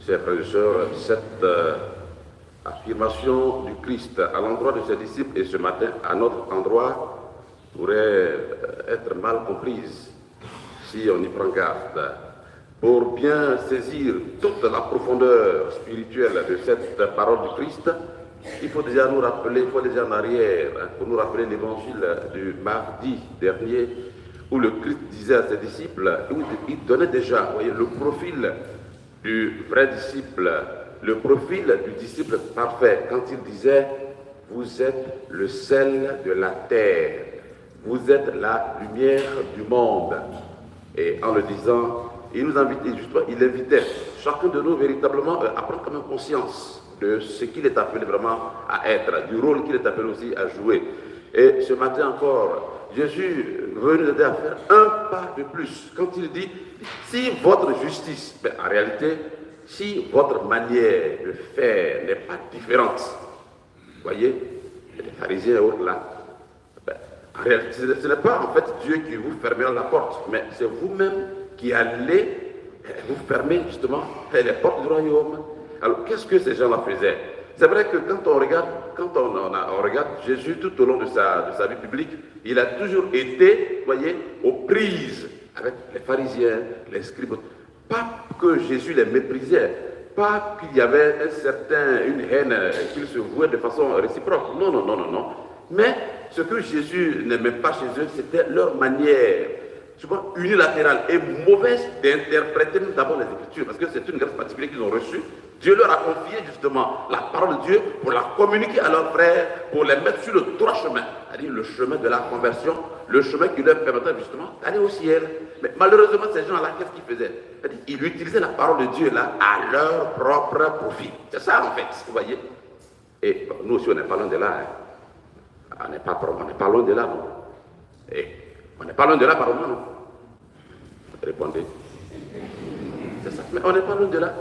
Chers frères et sœurs, cette affirmation du Christ à l'endroit de ses disciples et ce matin à notre endroit pourrait être mal comprise si on y prend garde. Pour bien saisir toute la profondeur spirituelle de cette parole du Christ, il faut déjà nous rappeler, il faut déjà en arrière, pour nous rappeler l'évangile du mardi dernier, où le Christ disait à ses disciples, où il donnait déjà, voyez, le profil du vrai disciple, le profil du disciple parfait, quand il disait, vous êtes le sel de la terre, vous êtes la lumière du monde. Et en le disant, il nous invitait, justement, il invitait chacun de nous véritablement à prendre quand même conscience de ce qu'il est appelé vraiment à être, du rôle qu'il est appelé aussi à jouer. Et ce matin encore, Jésus veut nous aider à faire un pas de plus. Quand il dit, si votre justice, ben, en réalité, si votre manière de faire n'est pas différente, voyez, les pharisiens et autres là, ben, en réalité, ce n'est pas en fait Dieu qui vous fermera la porte, mais c'est vous-même qui allez vous fermer justement les portes du royaume. Alors, qu'est-ce que ces gens-là faisaient? C'est vrai que quand on regarde, on regarde Jésus tout au long de sa vie publique, il a toujours été, voyez, aux prises avec les pharisiens, les scribes. Pas que Jésus les méprisait, pas qu'il y avait une haine qu'ils se vouaient de façon réciproque. Non, non, non, non, non. Mais ce que Jésus n'aimait pas chez eux, c'était leur manière, souvent unilatérale et mauvaise d'interpréter d'abord les Écritures, parce que c'est une grâce particulière qu'ils ont reçue. Dieu leur a confié justement la parole de Dieu pour la communiquer à leurs frères, pour les mettre sur le droit chemin, c'est-à-dire le chemin de la conversion, le chemin qui leur permettait justement d'aller au ciel. Mais malheureusement, ces gens-là, qu'est-ce qu'ils faisaient? Ils utilisaient la parole de Dieu là à leur propre profit. C'est ça en fait, vous voyez. Et nous aussi, on n'est pas loin de là. Hein. On n'est pas loin de là, non. Et on n'est pas loin de là, pardon, non. Répondez. C'est ça. Mais on n'est pas loin de là.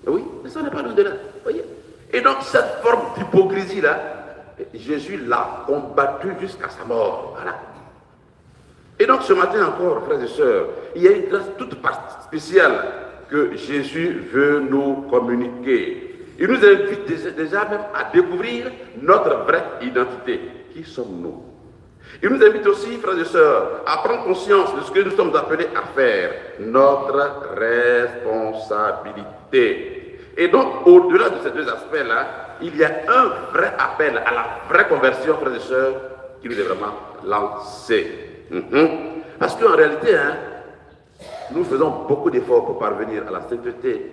Oui, mais ça n'est pas loin de là. Voyez. Et donc, cette forme d'hypocrisie-là, Jésus l'a combattue jusqu'à sa mort. Voilà. Et donc, ce matin encore, frères et sœurs, il y a une grâce toute spéciale que Jésus veut nous communiquer. Il nous invite déjà même à découvrir notre vraie identité. Qui sommes-nous? Il nous invite aussi, frères et sœurs, à prendre conscience de ce que nous sommes appelés à faire, notre responsabilité. Et donc, au-delà de ces deux aspects-là, il y a un vrai appel à la vraie conversion, frères et sœurs, qui nous est vraiment lancé. Parce qu'en réalité, hein, nous faisons beaucoup d'efforts pour parvenir à la sainteté.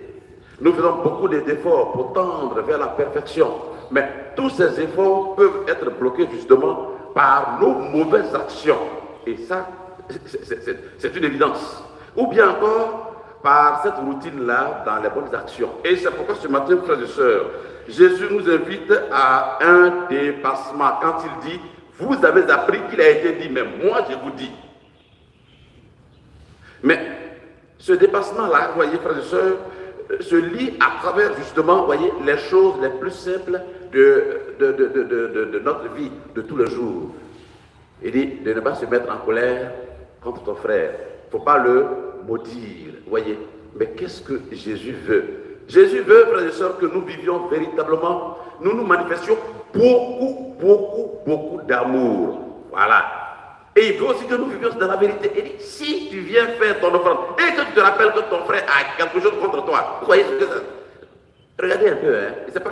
Nous faisons beaucoup d'efforts pour tendre vers la perfection. Mais tous ces efforts peuvent être bloqués justement par nos mauvaises actions. Et ça, c'est une évidence. Ou bien encore, par cette routine-là dans les bonnes actions. Et c'est pourquoi ce matin, frères et sœurs, Jésus nous invite à un dépassement. Quand il dit, vous avez appris qu'il a été dit, mais moi je vous dis. Mais ce dépassement-là, vous voyez, frères et sœurs, se lie à travers justement, vous voyez, les choses les plus simples de notre vie de tous les jours. Il dit de ne pas se mettre en colère contre ton frère. Il ne faut pas le maudire. Voyez. Mais qu'est-ce que Jésus veut? Jésus veut, frères et sœurs, que nous vivions véritablement, nous manifestions beaucoup d'amour. Voilà. Et il veut aussi que nous vivions dans la vérité. Il dit, si tu viens faire ton offrande et que tu te rappelles que ton frère a quelque chose contre toi, vous voyez ce que c'est? Regardez un peu, hein. C'est pas...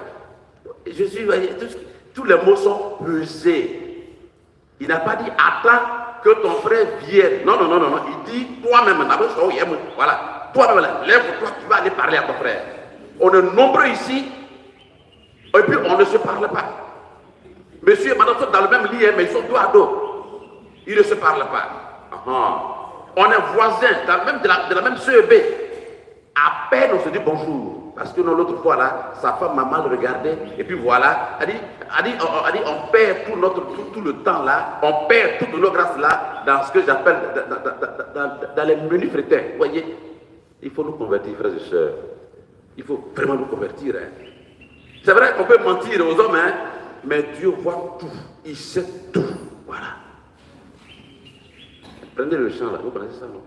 Jésus, voyez, tous les mots sont pesés. Il n'a pas dit, attends que ton frère vienne. Non. Il dit, toi-même, voilà, toi-même, lève-toi, tu vas aller parler à ton frère. On est nombreux ici, et puis on ne se parle pas. Monsieur et madame sont dans le même lit, mais ils sont dos à dos. Ils ne se parlent pas. On est voisins, de la même CEB. À peine on se dit bonjour. Parce que l'autre fois là, sa femme m'a mal regardé. Et puis voilà, elle dit on perd tout le temps là, on perd toutes nos grâces là dans ce que j'appelle dans les menus frétins. Vous voyez, il faut nous convertir, frères et sœurs. Il faut vraiment nous convertir. Hein. C'est vrai qu'on peut mentir aux hommes, hein, mais Dieu voit tout. Il sait tout. Voilà. Prenez le chant là, vous prenez ça, non?